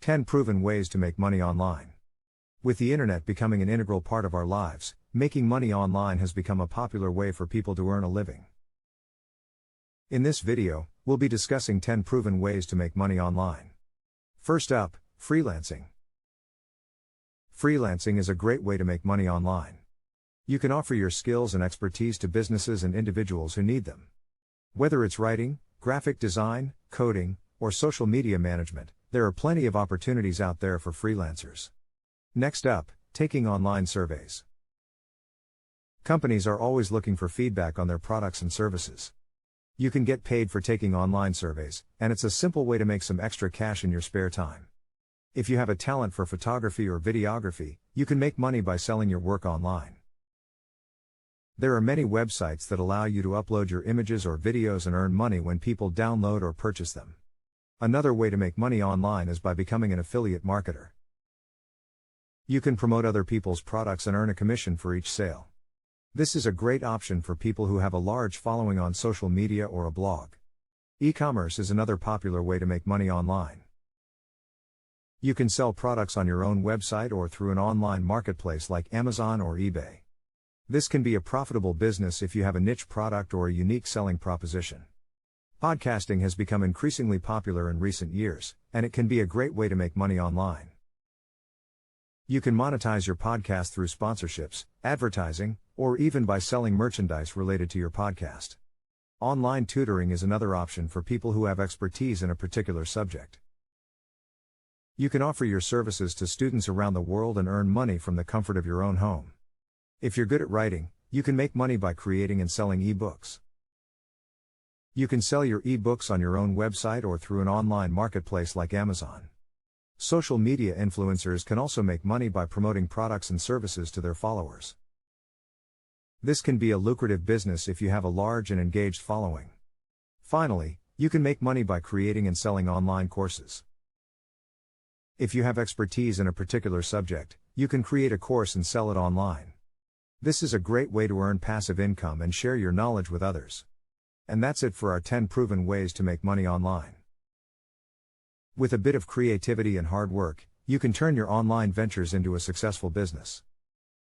10 Proven Ways to Make Money Online. With the internet becoming an integral part of our lives, making money online has become a popular way for people to earn a living. In this video, we'll be discussing 10 proven ways to make money online. First up, freelancing. Freelancing is a great way to make money online. You can offer your skills and expertise to businesses and individuals who need them. Whether it's writing, graphic design, coding, or social media management, there are plenty of opportunities out there for freelancers. Next up, taking online surveys. Companies are always looking for feedback on their products and services. You can get paid for taking online surveys, and it's a simple way to make some extra cash in your spare time. If you have a talent for photography or videography, you can make money by selling your work online. There are many websites that allow you to upload your images or videos and earn money when people download or purchase them. Another way to make money online is by becoming an affiliate marketer. You can promote other people's products and earn a commission for each sale. This is a great option for people who have a large following on social media or a blog. E-commerce is another popular way to make money online. You can sell products on your own website or through an online marketplace like Amazon or eBay. This can be a profitable business if you have a niche product or a unique selling proposition. Podcasting has become increasingly popular in recent years, and it can be a great way to make money online. You can monetize your podcast through sponsorships, advertising, or even by selling merchandise related to your podcast. Online tutoring is another option for people who have expertise in a particular subject. You can offer your services to students around the world and earn money from the comfort of your own home. If you're good at writing, you can make money by creating and selling ebooks. You can sell your ebooks on your own website or through an online marketplace like Amazon. Social media influencers can also make money by promoting products and services to their followers. This can be a lucrative business if you have a large and engaged following. Finally, you can make money by creating and selling online courses. If you have expertise in a particular subject, you can create a course and sell it online. This is a great way to earn passive income and share your knowledge with others. And that's it for our 10 proven ways to make money online. With a bit of creativity and hard work, you can turn your online ventures into a successful business.